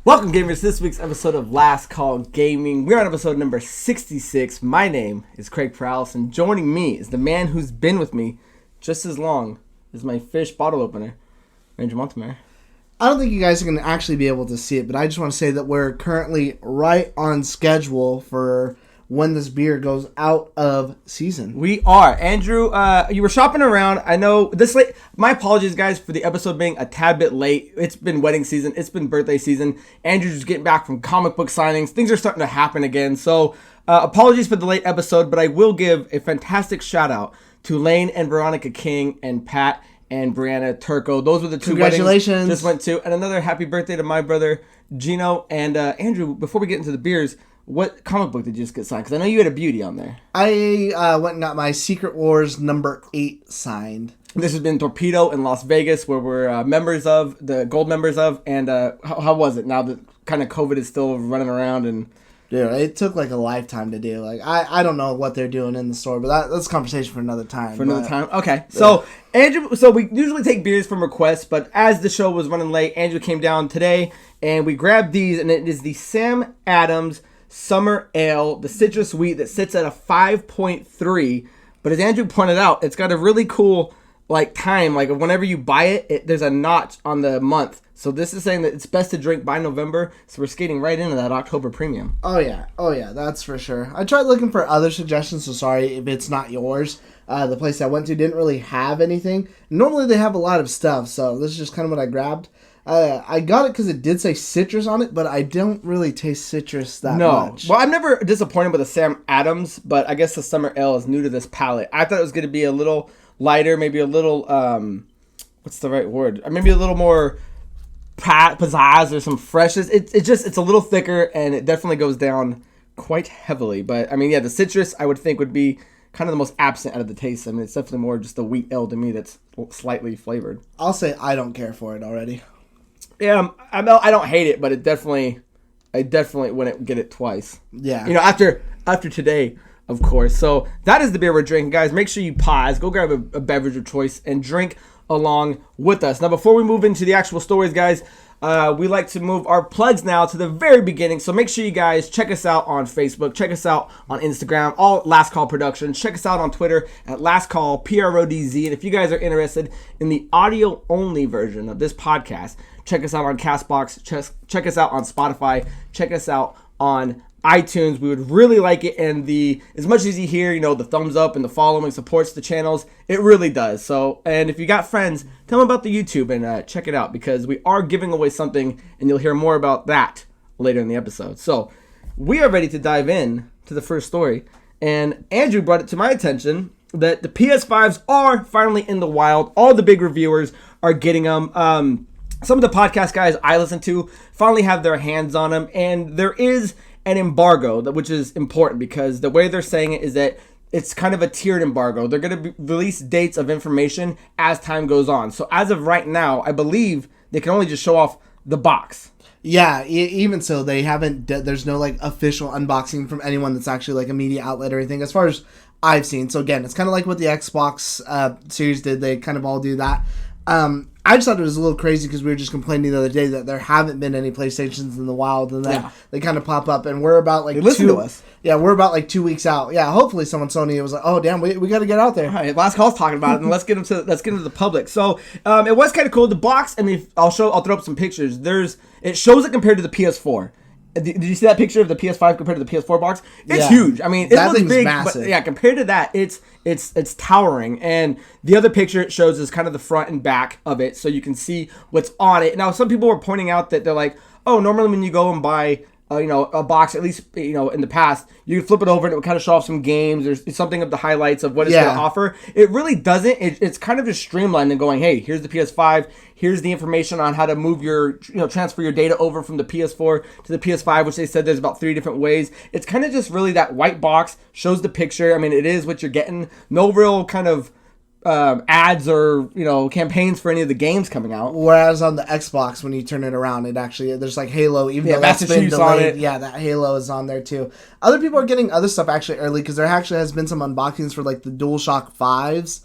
Welcome, gamers, to this week's episode of Last Call Gaming. We're on episode number 66. My name is Craig Perales, and joining me is the man who's been with me just as long as my fish bottle opener, Mandrew Montemayor. I don't think you guys are going to actually be able to see it, but I just want to say that we're currently right on schedule for when this beer goes out of season. We are. Andrew, you were shopping around. I know this late. My apologies, guys, for the episode being a tad bit late. It's been wedding season. It's been birthday season. Andrew's just getting back from comic book signings. Things are starting to happen again. So apologies for the late episode, but I will give a fantastic shout out to Lane and Veronica King and Pat and Brianna Turco. Those were the two weddings just went to. And another happy birthday to my brother, Gino. And Andrew, before we get into the beers, what comic book did you just get signed? Because I know you had a beauty on there. I went and got my Secret Wars number 8 signed. This has been Torpedo in Las Vegas, where we're members of, the gold members of. And how was it now that kind of COVID is still running around? And Dude, it took like a lifetime to do. Like I don't know what they're doing in the store, but that's a conversation for another time. Okay. So Andrew, so we usually take beers from requests, but as the show was running late, Andrew came down today and we grabbed these, and it is the Sam Adams Summer Ale, the citrus wheat that sits at a 5.3. But as Andrew pointed out, it's got a really cool time. Like whenever you buy it, there's a notch on the month. So this is saying that it's best to drink by November. So we're skating right into that October premium. Oh yeah, that's for sure. I tried looking for other suggestions, so sorry if it's not yours. The place I went to didn't really have anything. Normally they have a lot of stuff, so this is just kind of what I grabbed. I got it because it did say citrus on it, but I don't really taste citrus that much. Well, I'm never disappointed with a Sam Adams, but I guess the Summer Ale is new to this palate. I thought it was going to be a little lighter, maybe a little, what's the right word? Maybe a little more pizzazz or some freshness. It's a little thicker, and it definitely goes down quite heavily. But, I mean, yeah, the citrus, I would think, would be kind of the most absent out of the taste. I mean, it's definitely more just a wheat ale to me that's slightly flavored. I'll say I don't care for it already. Yeah, I don't hate it, but I definitely wouldn't get it twice. Yeah. You know, after today, of course. So that is the beer we're drinking, guys. Make sure you pause, go grab a beverage of choice, and drink along with us. Now, before we move into the actual stories, guys, we like to move our plugs now to the very beginning. So make sure you guys check us out on Facebook, check us out on Instagram, all Last Call Productions. Check us out on Twitter at LastCall PRODZ. And if you guys are interested in the audio-only version of this podcast, check us out on CastBox, check us out on Spotify, check us out on iTunes. We would really like it, and as much as you hear, the thumbs up and the following supports the channels, it really does. So, and if you got friends, tell them about the YouTube and check it out, because we are giving away something, and you'll hear more about that later in the episode. So, we are ready to dive in to the first story, and Andrew brought it to my attention that the PS5s are finally in the wild. All the big reviewers are getting them. Some of the podcast guys I listen to finally have their hands on them, and there is an embargo, which is important because the way they're saying it is that it's kind of a tiered embargo. They're going to release dates of information as time goes on. So as of right now, I believe they can only just show off the box. Yeah, even so, they haven't. There's no official unboxing from anyone that's actually a media outlet or anything, as far as I've seen. So again, it's kind of like what the Xbox series did. They kind of all do that. I just thought it was a little crazy because we were just complaining the other day that there haven't been any PlayStations in the wild, and then they kind of pop up, and we're about listen to us. Yeah, we're about 2 weeks out. Yeah, hopefully Sony was like, oh damn, we got to get out there. All right, Last Call's talking about it, and let's get into the public. So it was kind of cool. The box. I mean, I'll throw up some pictures. It shows it compared to the PS4. Did you see that picture of the PS5 compared to the PS4 box? It's huge. I mean, it looks big, massive. But yeah, compared to that, it's towering. And the other picture it shows is kind of the front and back of it, so you can see what's on it. Now, some people were pointing out that they're like, oh, normally when you go and buy a box, at least, in the past, you can flip it over and it would kind of show off some games or something of the highlights of what it's going to offer. It really doesn't. It's kind of just streamlined and going, hey, here's the PS5. Here's the information on how to move transfer your data over from the PS4 to the PS5, which they said there's about 3 different ways. It's kind of just really that white box, shows the picture. I mean, it is what you're getting. No real kind of ads or campaigns for any of the games coming out. Whereas on the Xbox, when you turn it around, it actually there's Halo, even though that's been delayed. On it. Yeah, that Halo is on there too. Other people are getting other stuff actually early because there actually has been some unboxings for the DualShock 5s.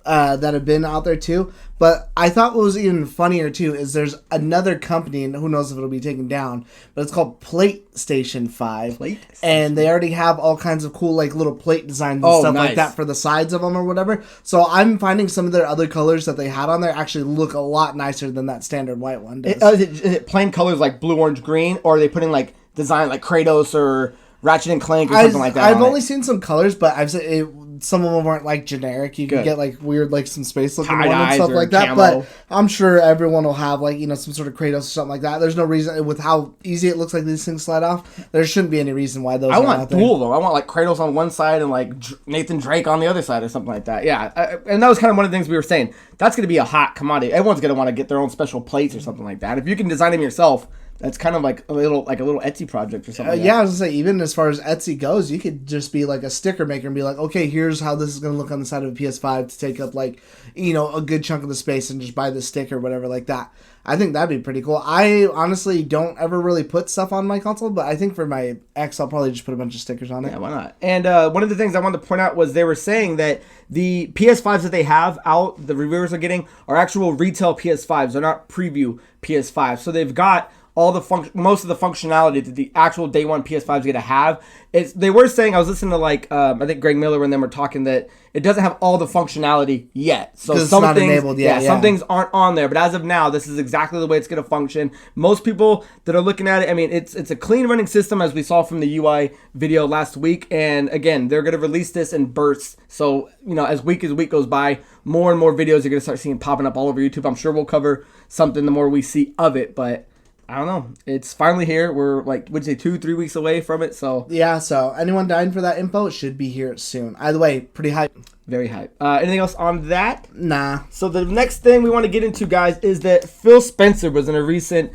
that have been out there too. But I thought what was even funnier too is there's another company, and who knows if it'll be taken down, but it's called PlayStation 5. And they already have all kinds of cool like little plate designs and stuff like that for the sides of them or whatever. So I'm finding some of their other colors that they had on there actually look a lot nicer than that standard white one does. Is it plain colors like blue, orange, green, or are they putting like design like Kratos or Ratchet and Clank or something like that? I've only seen some colors, but I've seen some of them aren't like generic. You can get like weird, like some space looking ones and stuff like that. But I'm sure everyone will have like some sort of Kratos or something like that. There's no reason with how easy it looks like these things slide off. There shouldn't be any reason why those. I want dual though. I want like Kratos on one side and like Nathan Drake on the other side or something like that. Yeah, and that was kind of one of the things we were saying. That's going to be a hot commodity. Everyone's going to want to get their own special plates or something like that. If you can design them yourself. That's kind of like a little Etsy project or something. Yeah, I was gonna say, even as far as Etsy goes, you could just be like a sticker maker and be like, okay, here's how this is gonna look on the side of a PS5 to take up like a good chunk of the space and just buy the stick or whatever like that. I think that'd be pretty cool. I honestly don't ever really put stuff on my console, but I think for my X, I'll probably just put a bunch of stickers on it. Yeah, why not? And one of the things I wanted to point out was they were saying that the PS5s that they have out, the reviewers are getting, are actual retail PS5s. They're not preview PS5s. So they've got all the most of the functionality that the actual day one PS5 is going to have. They were saying, I was listening to like I think Greg Miller and them were talking that it doesn't have all the functionality yet. So some things, enabled yet, some things aren't on there. But as of now, this is exactly the way it's going to function. Most people that are looking at it, I mean, it's a clean running system as we saw from the UI video last week. And again, they're going to release this in bursts. So as week goes by, more and more videos you're going to start seeing popping up all over YouTube. I'm sure we'll cover something the more we see of it, but I don't know. It's finally here. We're like, would you say 2-3 weeks away from it? So yeah. So anyone dying for that info, it should be here soon. Either way, pretty hype. Very hype. Anything else on that? Nah. So the next thing we want to get into, guys, is that Phil Spencer was in a recent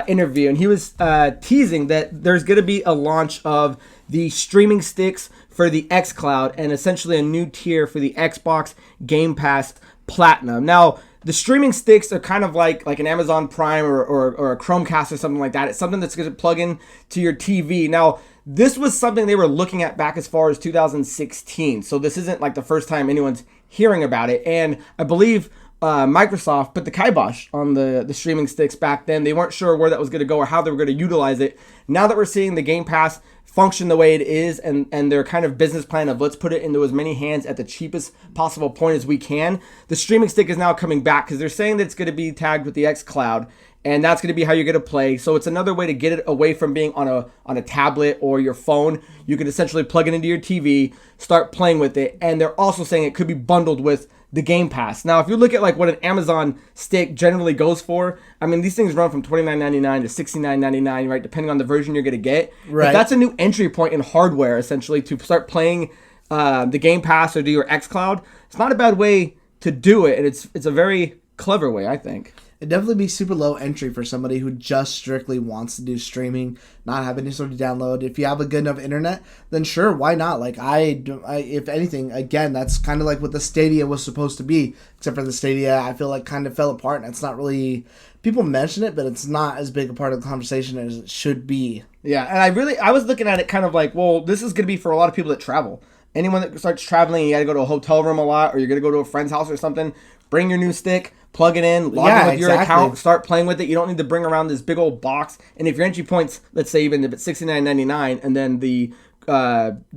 interview, and he was teasing that there's going to be a launch of the streaming sticks for the xCloud and essentially a new tier for the Xbox Game Pass Platinum. Now, the streaming sticks are kind of like an Amazon Prime or a Chromecast or something like that. It's something that's going to plug in to your TV. Now, this was something they were looking at back as far as 2016. So this isn't like the first time anyone's hearing about it. And I believe Microsoft put the kibosh on the streaming sticks back then. They weren't sure where that was going to go or how they were going to utilize it. Now that we're seeing the Game Pass function the way it is and their kind of business plan of let's put it into as many hands at the cheapest possible point as we can, the streaming stick is now coming back because they're saying that it's going to be tagged with the xCloud, and that's going to be how you're going to play. So it's another way to get it away from being on a tablet or your phone. You can essentially plug it into your TV, start playing with it, and they're also saying it could be bundled with the Game Pass. Now, if you look at like what an Amazon stick generally goes for, I mean, these things run from $29.99 to $69.99, right, depending on the version you're going to get. Right. But that's a new entry point in hardware, essentially, to start playing the Game Pass or do your xCloud. It's not a bad way to do it, and it's a very clever way, I think. It'd definitely be super low entry for somebody who just strictly wants to do streaming, not have any sort of download. If you have a good enough internet, then sure, why not? Like I if anything, again, that's kind of like what the Stadia was supposed to be, except for the Stadia, I feel like kind of fell apart, and it's not really, people mention it, but it's not as big a part of the conversation as it should be. Yeah, and I was looking at it kind of like, well, this is going to be for a lot of people that travel. Anyone that starts traveling, you got to go to a hotel room a lot, or you're going to go to a friend's house or something, bring your new stick, plug it in, log in with your account, start playing with it. You don't need to bring around this big old box. And if your entry point's, let's say even if it's $69.99, and then the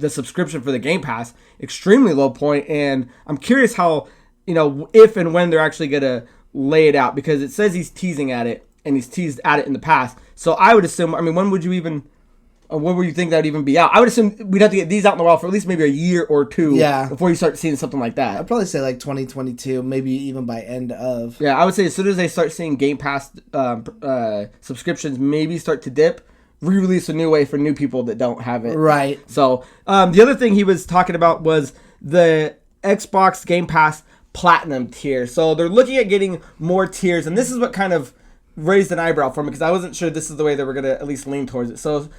subscription for the Game Pass, extremely low point. And I'm curious how, if and when they're actually gonna lay it out, because it says he's teasing at it, and he's teased at it in the past. So I would assume, when would you even? When would you think that would even be out? I would assume we'd have to get these out in the wild for at least maybe a year or two before you start seeing something like that. I'd probably say like 2022, maybe even by end of. Yeah, I would say as soon as they start seeing Game Pass subscriptions maybe start to dip, re-release a new way for new people that don't have it. Right. So the other thing he was talking about was the Xbox Game Pass Platinum tier. So they're looking at getting more tiers, and this is what kind of raised an eyebrow for me because I wasn't sure this is the way they were going to at least lean towards it. So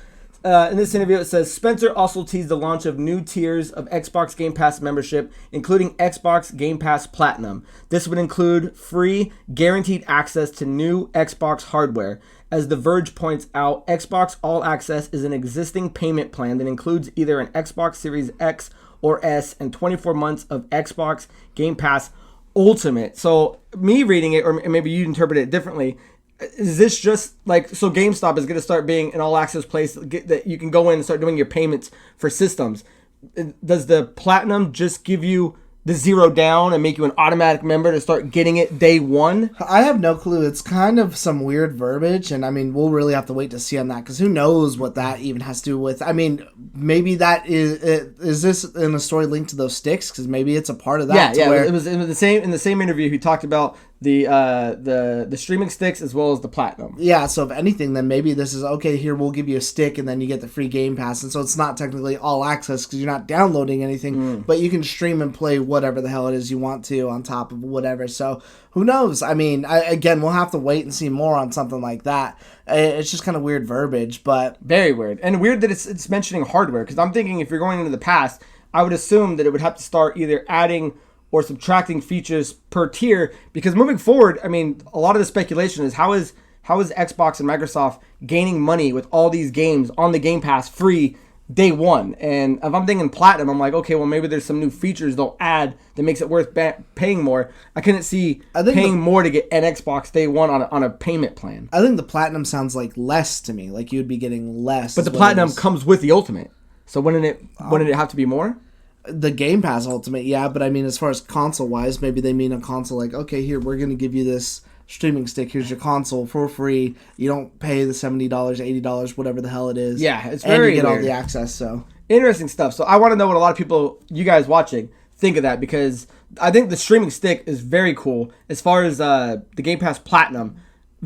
in this interview, it says, Spencer also teased the launch of new tiers of Xbox Game Pass membership, including Xbox Game Pass Platinum. This would include free, guaranteed access to new Xbox hardware. As The Verge points out, Xbox All Access is an existing payment plan that includes either an Xbox Series X or S and 24 months of Xbox Game Pass Ultimate. So me reading it, or maybe you interpret it differently, is this just like, so GameStop is going to start being an all access place that you can go in and start doing your payments for systems. Does the Platinum just give you the $0 down and make you an automatic member to start getting it day one? I have no clue. It's kind of some weird verbiage, and I mean, we'll really have to wait to see on that, because who knows what that even has to do with. I mean, maybe that is this in a story linked to those sticks, because maybe it's a part of that. Yeah. It was in the same interview. He talked about the streaming sticks as well as the Platinum. Yeah, so if anything, then maybe this is, okay, here, we'll give you a stick and then you get the free Game Pass. And so it's not technically all access because you're not downloading anything, but you can stream and play whatever the hell it is you want to on top of whatever. So who knows? I mean, again, we'll have to wait and see more on something like that. It's just kind of weird verbiage, but... Very weird. And weird that it's mentioning hardware, because I'm thinking if you're going into the past, I would assume that it would have to start either adding or subtracting features per tier, because moving forward, I mean, a lot of the speculation is how is Xbox and Microsoft gaining money with all these games on the Game Pass free day one? And if I'm thinking Platinum, I'm like, okay, well, maybe there's some new features they'll add that makes it worth paying more. I couldn't see paying more to get an Xbox day one on a payment plan. I think the Platinum sounds like less to me, like you'd be getting less. But the Platinum comes with the Ultimate, so wouldn't it have to be more? The Game Pass Ultimate, yeah, but I mean, as far as console-wise, maybe they mean a console like, okay, here, we're going to give you this streaming stick. Here's your console for free. You don't pay the $70, $80, whatever the hell it is. Yeah, it's very and you get weird. all the access, so. Interesting stuff. So I want to know what a lot of people, you guys watching, think of that, because I think the streaming stick is very cool. As far as the Game Pass Platinum,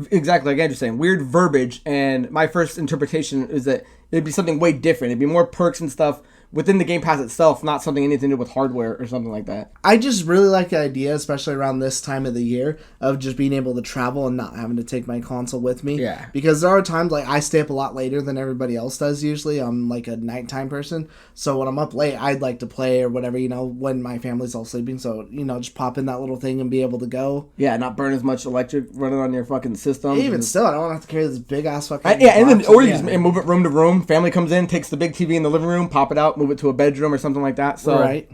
exactly like Andrew's saying, weird verbiage, and my first interpretation is that it'd be something way different. It'd be more perks and stuff within the Game Pass itself, not something anything to do with hardware or something like that. I just really like the idea, especially around this time of the year, of just being able to travel and not having to take my console with me. Yeah. Because there are times, like, I stay up a lot later than everybody else does usually. I'm, like, a nighttime person. So when I'm up late, I'd like to play or whatever, when my family's all sleeping. So, just pop in that little thing and be able to go. Yeah, not burn as much electric running on your fucking system. Even still, I don't want to have to carry this big-ass fucking... Or you just move it room to room. Family comes in, takes the big TV in the living room, pop it out, move it to a bedroom or something like that. So, right.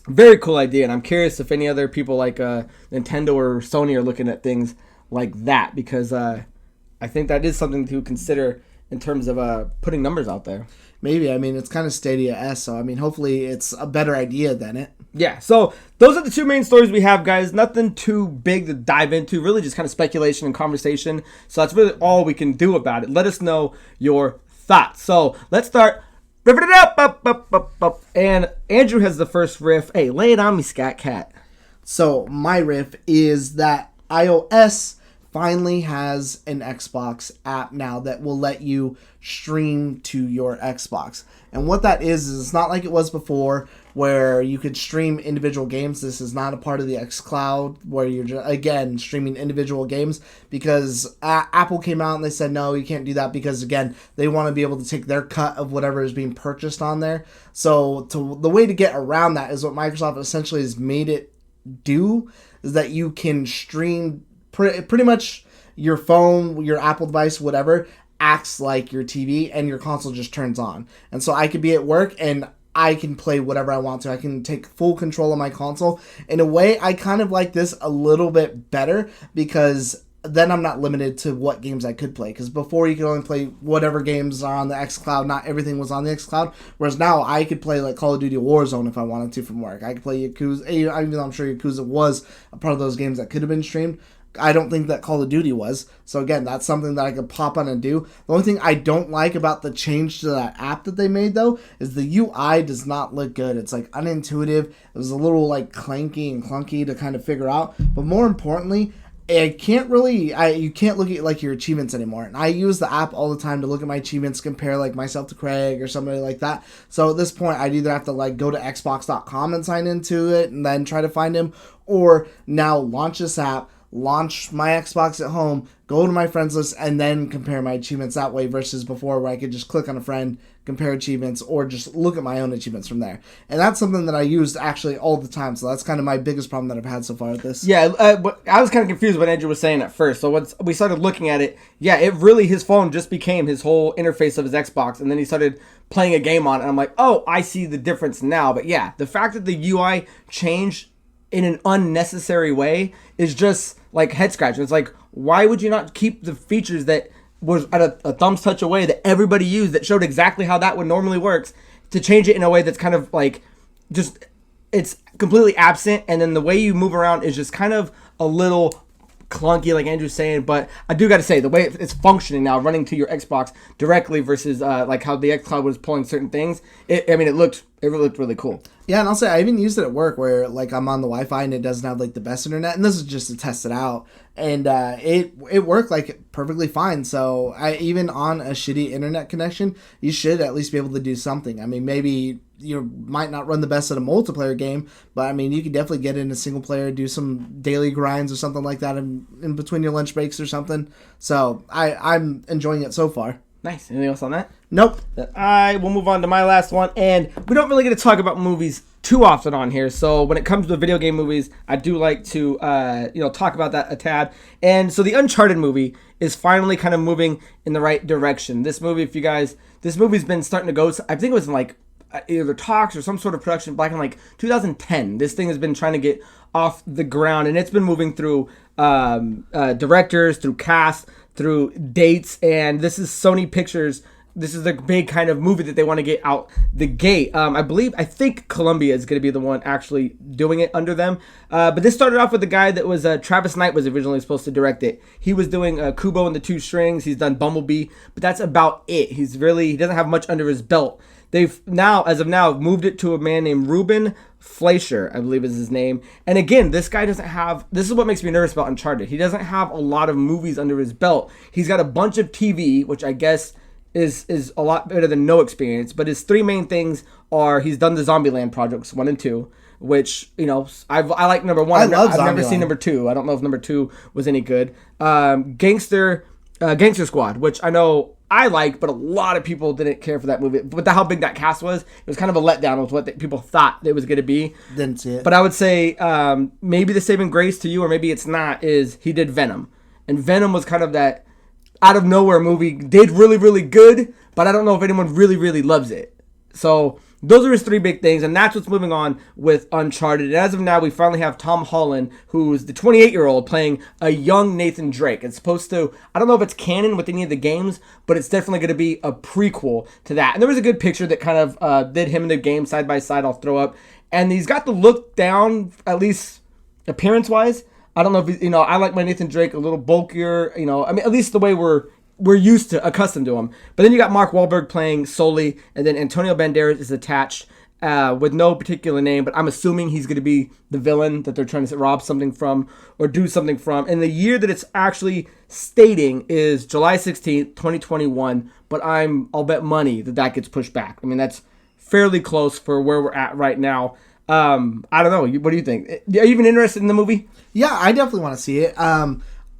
Very cool idea, and I'm curious if any other people like Nintendo or Sony are looking at things like that, because I think that is something to consider in terms of putting numbers out there. Maybe. I mean, it's kind of Stadia-esque, so I mean, hopefully it's a better idea than it. Yeah, so those are the two main stories we have, guys. Nothing too big to dive into, really just kind of speculation and conversation. So that's really all we can do about it. Let us know your thoughts. So let's start ripping it up. And Andrew has the first riff. Hey, lay it on me, Scat Cat. So my riff is that iOS finally has an Xbox app now that will let you stream to your Xbox. And what that is it's not like it was before where you could stream individual games. This is not a part of the xCloud where you're just, again, streaming individual games, because Apple came out and they said, no, you can't do that, because, again, they want to be able to take their cut of whatever is being purchased on there. So the way to get around that is what Microsoft essentially has made it do, is that you can stream pretty much your phone, your Apple device, whatever, acts like your TV, and your console just turns on. And so I could be at work and I can play whatever I want to. I can take full control of my console. In a way, I kind of like this a little bit better, because then I'm not limited to what games I could play. Because before, you could only play whatever games are on the xCloud. Not everything was on the xCloud. Whereas now, I could play like Call of Duty Warzone if I wanted to from work. I could play Yakuza, even though I'm sure Yakuza was a part of those games that could have been streamed. I don't think that Call of Duty was. So again, that's something that I could pop on and do. The only thing I don't like about the change to that app that they made, though, is the UI does not look good. It's like unintuitive. It was a little like clanky and clunky to kind of figure out. But more importantly, you can't look at like your achievements anymore. And I use the app all the time to look at my achievements, compare like myself to Craig or somebody like that. So at this point, I'd either have to like go to xbox.com and sign into it and then try to find him, or now launch this app, launch my Xbox at home, go to my friends list, and then compare my achievements that way, versus before where I could just click on a friend, compare achievements, or just look at my own achievements from there. And that's something that I used actually all the time, so that's kind of my biggest problem that I've had so far with this. Yeah, I was kind of confused what Andrew was saying at first. So once we started looking at it, yeah, it really, his phone just became his whole interface of his Xbox, and then he started playing a game on it, and I'm like, oh, I see the difference now. But yeah, the fact that the UI changed in an unnecessary way is just like head scratching. It's like, why would you not keep the features that was at a thumb's touch away that everybody used that showed exactly how that would normally works, to change it in a way that's kind of like just, it's completely absent, and then the way you move around is just kind of a little clunky, like Andrew's saying. But I do got to say, the way it's functioning now, running to your Xbox directly versus like how the xCloud was pulling certain things, it looked really cool. Yeah, and I'll say I even used it at work where like I'm on the Wi-Fi and it doesn't have like the best internet, and this is just to test it out, and it worked like perfectly fine. So even on a shitty internet connection, you should at least be able to do something. I mean, maybe you might not run the best at a multiplayer game, but I mean, you could definitely get in a single player, do some daily grinds or something like that in between your lunch breaks or something. So I'm enjoying it so far. Nice. Anything else on that? Nope. I will move on to my last one, and we don't really get to talk about movies too often on here. So when it comes to video game movies, I do like to talk about that a tad. And so the Uncharted movie is finally kind of moving in the right direction. This movie's been starting to go. I think it was in like either talks or some sort of production back in like 2010. This thing has been trying to get off the ground, and it's been moving through directors, through cast, through dates, and this is Sony Pictures. This is the big kind of movie that they want to get out the gate. I think Columbia is going to be the one actually doing it under them. But this started off with the guy that was Travis Knight was originally supposed to direct it. He was doing Kubo and the Two Strings. He's done Bumblebee, but that's about it. He doesn't have much under his belt. They've now, as of now, moved it to a man named Ruben Fleischer, I believe is his name. And again, this guy doesn't have, this is what makes me nervous about Uncharted. He doesn't have a lot of movies under his belt. He's got a bunch of TV, which I guess is a lot better than no experience. But his three main things are, he's done the Zombieland projects 1 and 2, which, I like number 1. I've never seen number 2. I don't know if number 2 was any good. Gangster Squad, which I know I like, but a lot of people didn't care for that movie. But how big that cast was, it was kind of a letdown with what people thought it was going to be. Didn't see it. But I would say maybe the saving grace to you, or maybe it's not, is he did Venom. And Venom was kind of that out of nowhere movie, did really, really good, but I don't know if anyone really, really loves it. So those are his three big things, and that's what's moving on with Uncharted. And as of now, we finally have Tom Holland, who's the 28-year-old, playing a young Nathan Drake. It's supposed to, I don't know if it's canon with any of the games, but it's definitely going to be a prequel to that. And there was a good picture that kind of did him in the game side by side, I'll throw up. And he's got the look down, at least appearance-wise. I don't know if, I like my Nathan Drake a little bulkier, at least the way we're used to, accustomed to him. But then you got Mark Wahlberg playing Sully, and then Antonio Banderas is attached with no particular name, but I'm assuming he's going to be the villain that they're trying to rob something from or do something from. And the year that it's actually stating is July 16th, 2021, but I'll bet money that gets pushed back. I mean, that's fairly close for where we're at right now. I don't know. What do you think? Are you even interested in the movie? Yeah, I definitely want to see it.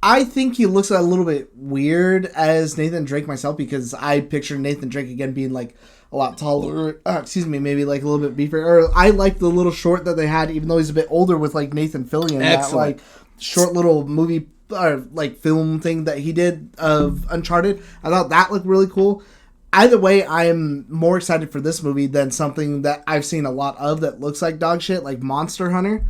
I think he looks a little bit weird as Nathan Drake myself, because I picture Nathan Drake again being like a lot taller. Maybe like a little bit beefier. Or I like the little short that they had, even though he's a bit older, with like Nathan Fillion. Excellent. That like short little movie or like film thing that he did of Uncharted. I thought that looked really cool. Either way, I'm more excited for this movie than something that I've seen a lot of that looks like dog shit, like Monster Hunter.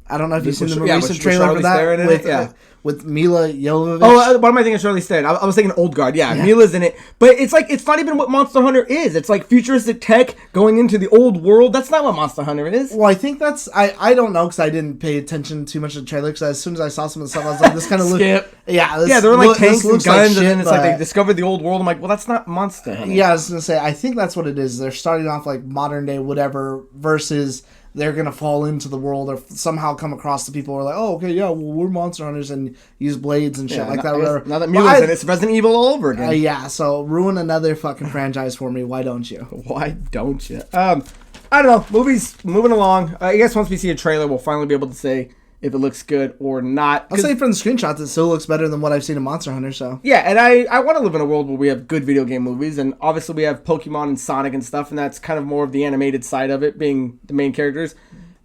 I don't know if you've seen the recent trailer for that with Mila Jovovich. Oh, what am I thinking of Charlize Theron? I was thinking Old Guard. Yeah, Mila's in it. But it's like, it's not even what Monster Hunter is. It's like futuristic tech going into the old world. That's not what Monster Hunter is. Well, I think that's... I don't know, because I didn't pay attention too much to the trailer, because as soon as I saw some of the stuff, I was like, this kind of looks... Yeah, there were like tanks and guns, and then it's like they discovered the old world. I'm like, well, that's not Monster Hunter. Yeah, I was going to say, I think that's what it is. They're starting off like modern day whatever, versus... they're going to fall into the world or somehow come across the people who are like, oh, okay, yeah, well, we're monster hunters and use blades and shit like that. Now that Mila's in it, it's Resident Evil all over again. Yeah, so ruin another fucking franchise for me. Why don't you? Why don't you? I don't know. Movies moving along. I guess once we see a trailer, we'll finally be able to say if it looks good or not. I'll say from the screenshots, it still looks better than what I've seen in Monster Hunter, so. Yeah, and I want to live in a world where we have good video game movies, and obviously we have Pokemon and Sonic and stuff, and that's kind of more of the animated side of it, being the main characters.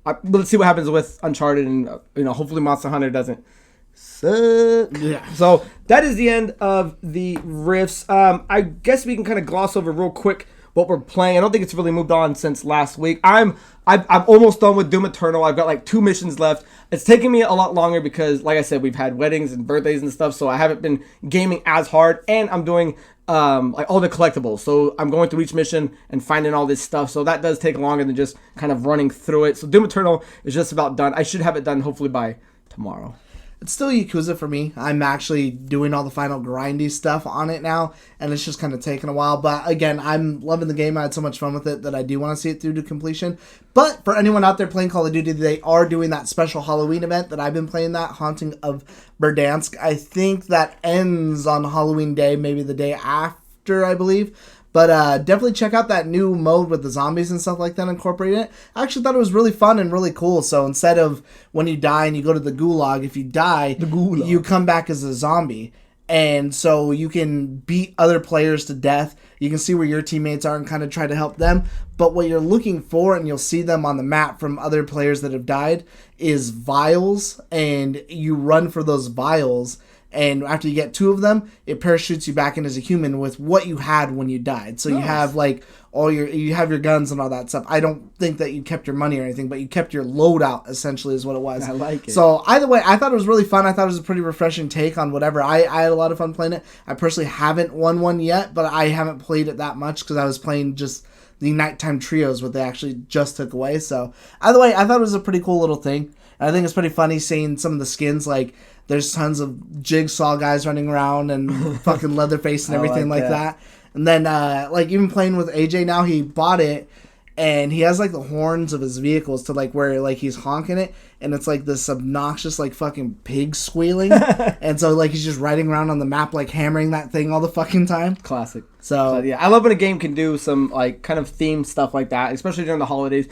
But let's see what happens with Uncharted, and hopefully Monster Hunter doesn't suck. Yeah. So that is the end of the riffs. I guess we can kind of gloss over real quick what we're playing. I don't think it's really moved on since last week. I'm almost done with Doom Eternal. I've got like 2 missions left. It's taking me a lot longer because, like I said, we've had weddings and birthdays and stuff, so I haven't been gaming as hard, and I'm doing like all the collectibles. So I'm going through each mission and finding all this stuff. So that does take longer than just kind of running through it. So Doom Eternal is just about done. I should have it done hopefully by tomorrow. It's still Yakuza for me. I'm actually doing all the final grindy stuff on it now, and it's just kind of taking a while. But again, I'm loving the game. I had so much fun with it that I do want to see it through to completion. But for anyone out there playing Call of Duty, they are doing that special Halloween event that I've been playing, that Haunting of Verdansk. I think that ends on Halloween Day, maybe the day after, I believe. But definitely check out that new mode with the zombies and stuff like that, incorporating it. I actually thought it was really fun and really cool. So instead of when you die and you go to the gulag, if you die, you come back as a zombie. And so you can beat other players to death. You can see where your teammates are and kind of try to help them. But what you're looking for, and you'll see them on the map from other players that have died, is vials. And you run for those vials. And after you get 2 of them, it parachutes you back in as a human with what you had when you died. So you have like you have your guns and all that stuff. I don't think that you kept your money or anything, but you kept your loadout, essentially, is what it was. I like it. So either way, I thought it was really fun. I thought it was a pretty refreshing take on whatever. I had a lot of fun playing it. I personally haven't won one yet, but I haven't played it that much because I was playing just the nighttime trios, what they actually just took away. So either way, I thought it was a pretty cool little thing. And I think it's pretty funny seeing some of the skins, like there's tons of Jigsaw guys running around and fucking Leatherface and everything like that. And then, like, even playing with AJ now, he bought it, and he has, like, the horns of his vehicles to, like, where, like, he's honking it, and it's, like, this obnoxious, like, fucking pig squealing. And so, like, he's just riding around on the map, like, hammering that thing all the fucking time. Classic. So yeah, I love when a game can do some, like, kind of themed stuff like that, especially during the holidays.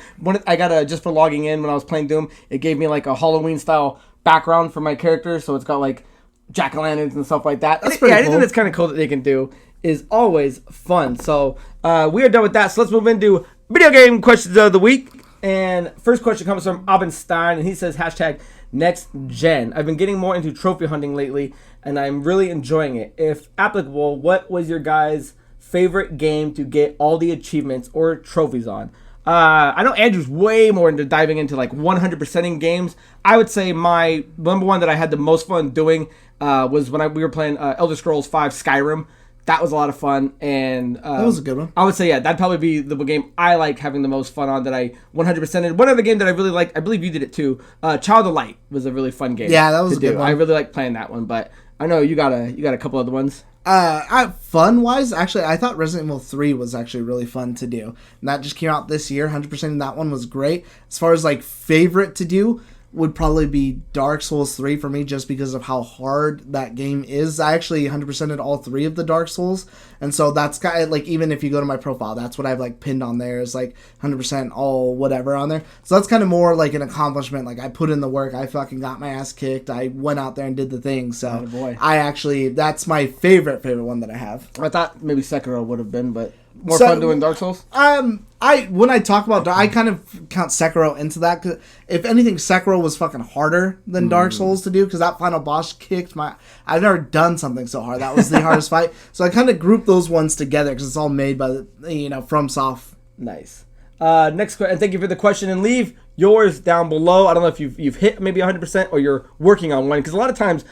I got just for logging in when I was playing Doom, it gave me, like, a Halloween-style background for my character, so it's got, like, jack-o'-lanterns and stuff like that. That's pretty cool. Anything that's kind of cool that they can do is always fun. So we are done with that. So let's move into video game questions of the week. And first question comes from Abenstein, and he says, #NextGen. I've been getting more into trophy hunting lately, and I'm really enjoying it. If applicable, what was your guys' favorite game to get all the achievements or trophies on? I know Andrew's way more into diving into like 100%ing games. I would say my number one that I had the most fun doing was when we were playing Elder Scrolls V Skyrim. That was a lot of fun, and that was a good one. I would say, yeah, that'd probably be the game I like having the most fun on that I 100%ed. One other game that I really liked, I believe you did it too, Child of Light was a really fun game. Yeah, that was a good one. I really like playing that one, but I know you got a couple other ones. Fun-wise, actually, I thought Resident Evil 3 was actually really fun to do. And that just came out this year, 100%ing that one was great. As far as, like, favorite to do, would probably be Dark Souls 3 for me, just because of how hard that game is. I actually 100%ed all 3 of the Dark Souls, and so that's kind of like, even if you go to my profile, that's what I've like pinned on there, is like 100% all whatever on there. So that's kind of more like an accomplishment. Like, I put in the work, I fucking got my ass kicked, I went out there and did the thing. So I actually, that's my favorite one that I have. I thought maybe Sekiro would have been, but more fun doing Dark Souls? When I talk about, I kind of count Sekiro into that. 'Cause if anything, Sekiro was fucking harder than Dark Souls to do, because that final boss kicked my... I've never done something so hard. That was the hardest fight. So I kind of grouped those ones together, because it's all made by, FromSoft. Nice. Next question, and thank you for the question, and leave yours down below. I don't know if you've hit maybe 100% or you're working on one, because a lot of times,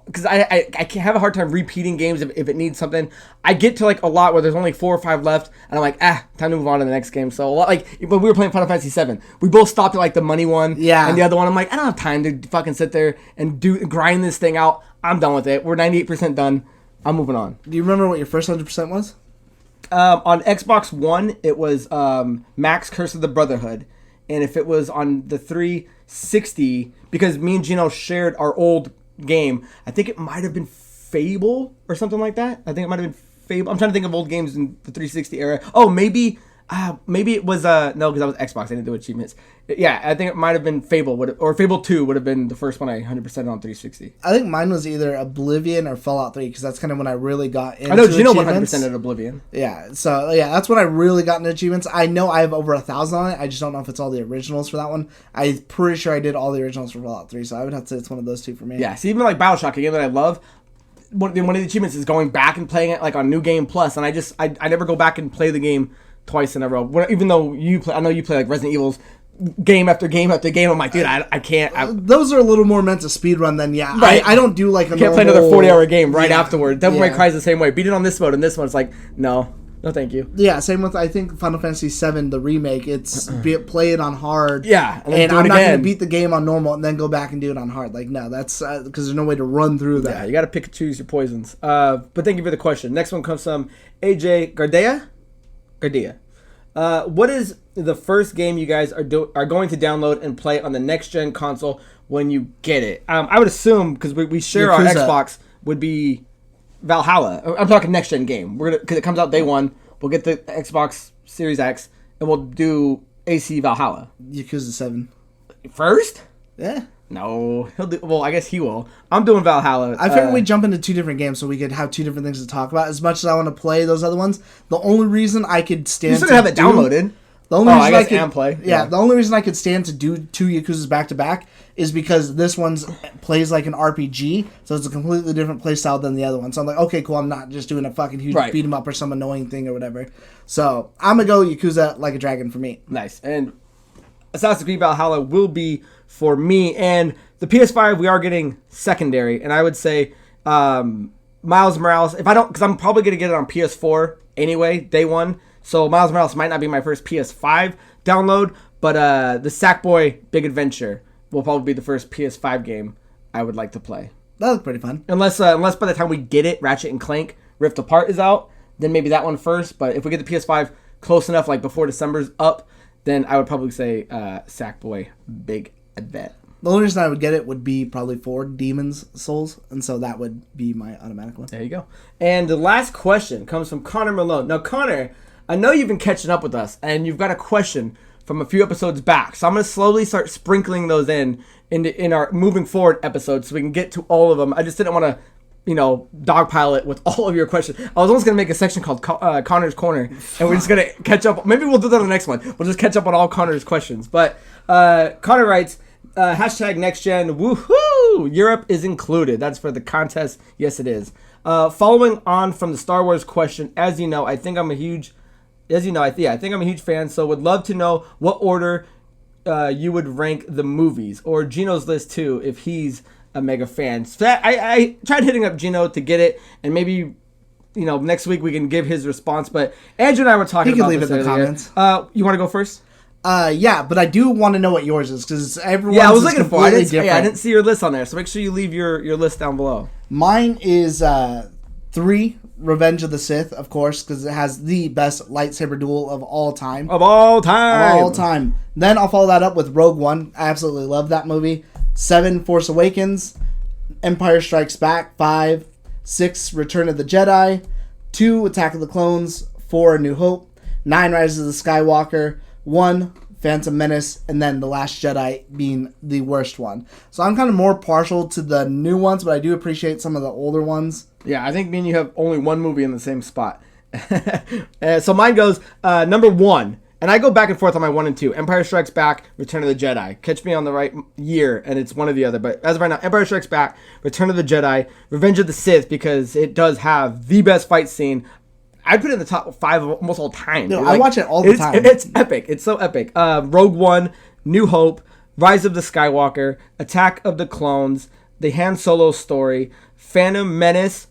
because I can have a hard time repeating games if it needs something. I get to like a lot where there's only 4 or 5 left, and I'm like, time to move on to the next game. So a lot, like when we were playing Final Fantasy VII, we both stopped at like the money one, and the other one I'm like, I don't have time to fucking sit there and grind this thing out. I'm done with it. We're 98% done. I'm moving on. Do you remember what your first 100% was? On Xbox One, it was Max Curse of the Brotherhood. And if it was on the 360, because me and Gino shared our old game, I think it might have been Fable or something like that. I think it might have been Fable. I'm trying to think of old games in the 360 era. Oh, maybe it was, no, because that was Xbox. I didn't do achievements. Yeah, I think it might have been Fable, or Fable 2 would have been the first one I 100% on 360. I think mine was either Oblivion or Fallout 3, because that's kind of when I really got into I know Gino 100% at Oblivion. Yeah, so yeah, that's when I really got into achievements. I know I have over 1,000 on it. I just don't know if it's all the originals for that one. I'm pretty sure I did all the originals for Fallout 3, so I would have to say it's one of those two for me. Yeah, see, even like BioShock, a game that I love, one of the achievements is going back and playing it like on New Game Plus, and I never go back and play the game twice in a row. Even though I know you play like Resident Evil's game after game after game. I'm like, dude, I can't. Those are a little more meant to speedrun than Right. I don't do like a can't play another 40-hour game right afterward. Devil May Cry is the same way. Beat it on this mode, and this one's like, no, thank you. Yeah, same with I think Final Fantasy VII, the remake. It's play it on hard. Yeah, and I'm not going to beat the game on normal and then go back and do it on hard. Like, no, that's because there's no way to run through that. Yeah, you got to pick and choose your poisons. But thank you for the question. Next one comes from AJ Gardea. What is the first game you guys are going to download and play on the next gen console when you get it? I would assume because we share our Xbox would be Valhalla. I'm talking next gen game. Because it comes out day one. We'll get the Xbox Series X and we'll do AC Valhalla. Yakuza 7 first? Yeah. No, he'll do. Well, I guess he will. I'm doing Valhalla. I figured we'd jump into two different games so we could have two different things to talk about. As much as I want to play those other ones, the only reason I could stand you still have it downloaded. The only reason I could play. Yeah, the only reason I could stand to do two Yakuzas back to back is because this one's plays like an RPG, so it's a completely different play style than the other one. So I'm like, okay, cool. I'm not just doing a fucking huge beat 'em up or some annoying thing or whatever. So I'm gonna go Yakuza Like a Dragon for me. Nice. And Assassin's Creed Valhalla will be for me. And the PS5 we are getting secondary, and I would say Miles Morales. If I don't, because I'm probably gonna get it on PS4 anyway, day one. So Miles Morales might not be my first PS5 download, but the Sackboy Big Adventure will probably be the first PS5 game I would like to play. That looks pretty fun. Unless by the time we get it, Ratchet and Clank Rift Apart is out, then maybe that one first. But if we get the PS5 close enough, like before December's up, then I would probably say Sackboy Big Adventure. The only reason I would get it would be probably for Demon's Souls, and so that would be my automatic one. There you go. And the last question comes from Connor Malone. Now, Connor, I know you've been catching up with us, and you've got a question from a few episodes back. So I'm going to slowly start sprinkling those in our moving forward episodes so we can get to all of them. I just didn't want to, dogpile it with all of your questions. I was almost going to make a section called Connor's Corner, and we're just going to catch up. Maybe we'll do that on the next one. We'll just catch up on all Connor's questions. But Connor writes, hashtag next gen, woohoo! Europe is included. That's for the contest. Yes, it is. Following on from the Star Wars question, as you know, I think I'm a huge fan, so would love to know what order you would rank the movies, or Gino's list too, if he's a mega fan. So I tried hitting up Gino to get it, and maybe next week we can give his response. But Andrew and I were talking about this earlier. He can leave it in the comments. You want to go first? Yeah, but I do want to know what yours is, because everyone's I was looking for it. I didn't see your list on there, so make sure you leave your list down below. Mine is 3, Revenge of the Sith, of course, because it has the best lightsaber duel of all time. Then I'll follow that up with Rogue One. I absolutely love that movie. 7, Force Awakens. Empire Strikes Back. 5, 6, Return of the Jedi. 2, Attack of the Clones. 4, A New Hope. 9, Rise of the Skywalker. 1, Phantom Menace, and then The Last Jedi being the worst one. So I'm kind of more partial to the new ones, but I do appreciate some of the older ones. Yeah, I think me and you have only one movie in the same spot. So mine goes number 1, and I go back and forth on my 1 and 2. Empire Strikes Back, Return of the Jedi. Catch me on the right year, and it's one or the other. But as of right now, Empire Strikes Back, Return of the Jedi, Revenge of the Sith, because it does have the best fight scene. I'd put it in the top 5 of almost all time. No, I watch it all the time. It's epic. It's so epic. Rogue One, New Hope, Rise of the Skywalker, Attack of the Clones, the Han Solo story, Phantom Menace,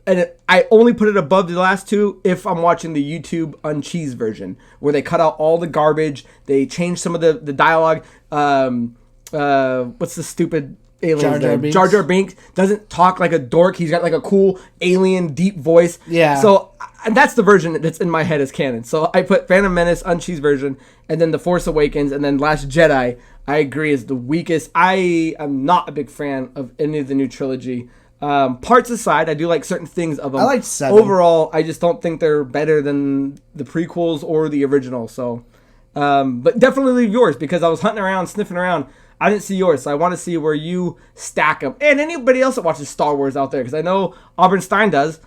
and I only put it above the last 2 if I'm watching the YouTube Uncheesed version, where they cut out all the garbage, they change some of the dialogue. What's the stupid alien? Jar Jar Binks doesn't talk like a dork. He's got like a cool alien deep voice. Yeah. So and that's the version that's in my head as canon. So I put Phantom Menace, Uncheesed version, and then The Force Awakens, and then Last Jedi. I agree is the weakest. I am not a big fan of any of the new trilogy. Parts aside, I do like certain things of them. I like 7. Overall, I just don't think they're better than the prequels or the original. So, but definitely leave yours, because I was hunting around, sniffing around. I didn't see yours, so I want to see where you stack them. And anybody else that watches Star Wars out there, because I know Auburn Stein does.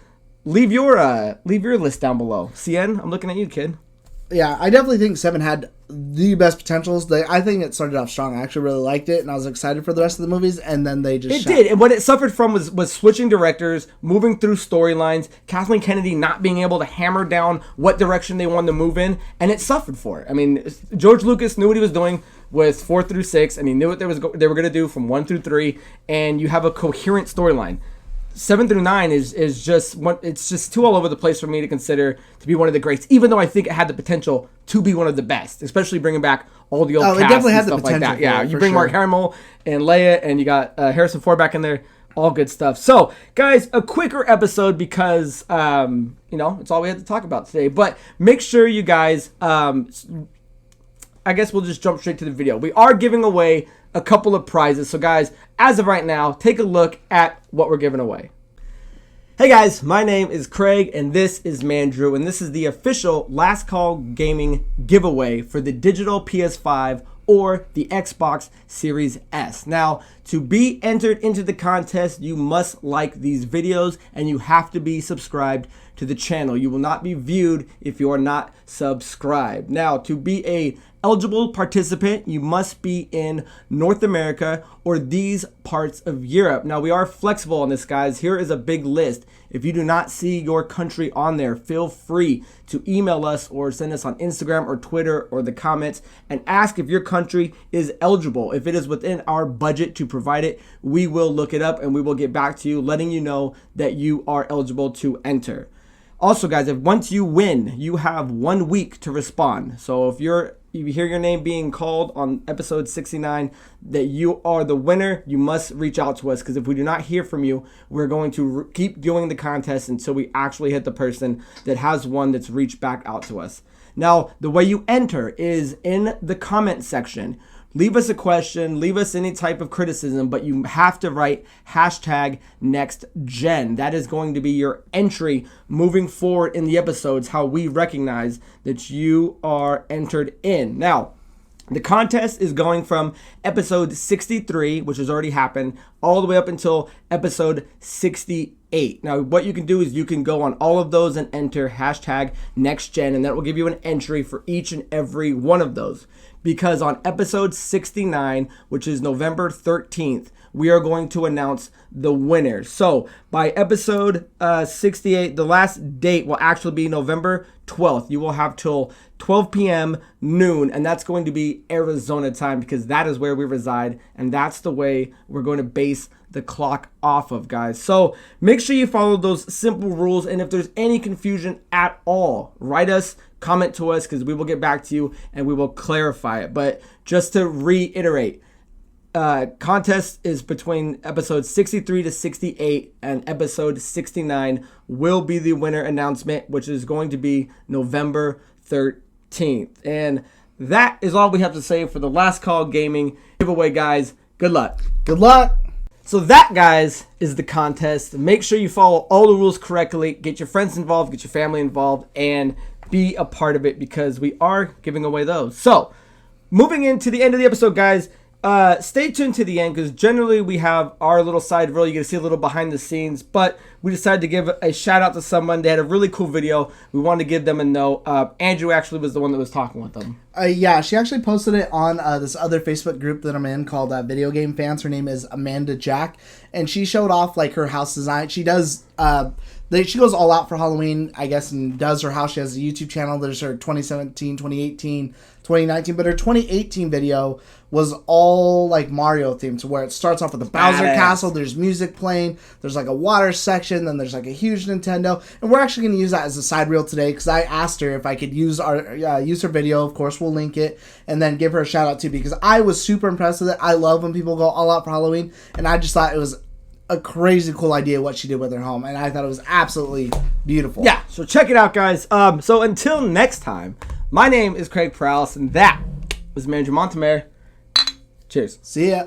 Leave your list down below. CN, I'm looking at you, kid. Yeah, I definitely think 7 had the best potentials. I think it started off strong. I actually really liked it, and I was excited for the rest of the movies, and then they just It did, and what it suffered from was switching directors, moving through storylines, Kathleen Kennedy not being able to hammer down what direction they wanted to move in, and it suffered for it. I mean, George Lucas knew what he was doing with 4 through 6, and he knew what they were going to do from 1 through 3, and you have a coherent storyline. 7 through 9 is just it's just too all over the place for me to consider to be one of the greats, even though I think it had the potential to be one of the best, especially bringing back all the old cast it definitely and had the stuff like potential that. Yeah, for it, you for bring sure. Mark Hamill and Leia, and you got Harrison Ford back in there. All good stuff. So, guys, a quicker episode because it's all we had to talk about today. But make sure you guys, I guess we'll just jump straight to the video. We are giving away a couple of prizes. So, guys, as of right now, take a look at what we're giving away. Hey guys, my name is Craig and this is Mandrew, and this is the official Last Call Gaming giveaway for the digital PS5 or the Xbox Series S. Now, to be entered into the contest, you must like these videos and you have to be subscribed to the channel. You will not be viewed if you are not subscribed. Now, to be a eligible participant, you must be in North America or these parts of Europe. Now, we are flexible on this, guys. Here is a big list. If you do not see your country on there, feel free to email us or send us on Instagram or Twitter or the comments and ask if your country is eligible. If it is within our budget to provide it, we will look it up and we will get back to you, letting you know that you are eligible to enter. Also, guys, if once you win, you have 1 week to respond. So if you hear your name being called on episode 69 that you are the winner, you must reach out to us, because if we do not hear from you, we're going to keep doing the contest until we actually hit the person that has one that's reached back out to us. Now, the way you enter is in the comment section. Leave us a question, leave us any type of criticism, but you have to write #NextGen. That is going to be your entry moving forward in the episodes, how we recognize that you are entered in. Now, the contest is going from episode 63, which has already happened, all the way up until episode 68. Now, what you can do is you can go on all of those and enter #NextGen, and that will give you an entry for each and every one of those. Because on episode 69, which is November 13th, we are going to announce the winners. So by episode 68, the last date will actually be November 12th. You will have till 12 p.m. noon, and that's going to be Arizona time because that is where we reside, and that's the way we're going to base the clock off of, guys. So make sure you follow those simple rules, and if there's any confusion at all, write us, comment to us, because we will get back to you and we will clarify it. But just to reiterate, contest is between episode 63 to 68, and episode 69 will be the winner announcement, which is going to be November 13th. And that is all we have to say for the Last Call Gaming giveaway, guys. Good luck. Good luck. So that, guys, is the contest. Make sure you follow all the rules correctly. Get your friends involved, get your family involved, and be a part of it because we are giving away those. So, moving into the end of the episode, guys, stay tuned to the end because generally we have our little side reel. You get to see a little behind the scenes, but we decided to give a shout out to someone. They had a really cool video. We wanted to give them a note. Andrew actually was the one that was talking with them. Yeah, she actually posted it on this other Facebook group that I'm in called Video Game Fans. Her name is Amanda Jack, and she showed off like her house design. She does she goes all out for Halloween, I guess, and does her house. She has a YouTube channel. There's her 2017, 2018, 2019, but her 2018 video was all like Mario themed, to where it starts off with the Bowser Castle. There's music playing. There's like a water section. Then there's like a huge Nintendo, and we're actually going to use that as a side reel today because I asked her if I could use her video. Of course, we'll link it and then give her a shout out too because I was super impressed with it. I love when people go all out for Halloween, and I just thought it was a crazy cool idea what she did with her home, and I thought it was absolutely beautiful. Yeah, so check it out, guys. So until next time, my name is Craig Perales, and that was Mandrew Montemayor. Cheers. See ya.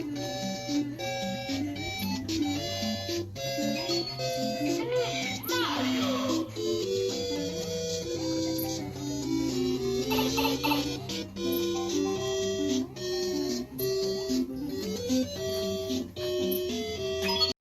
Bye.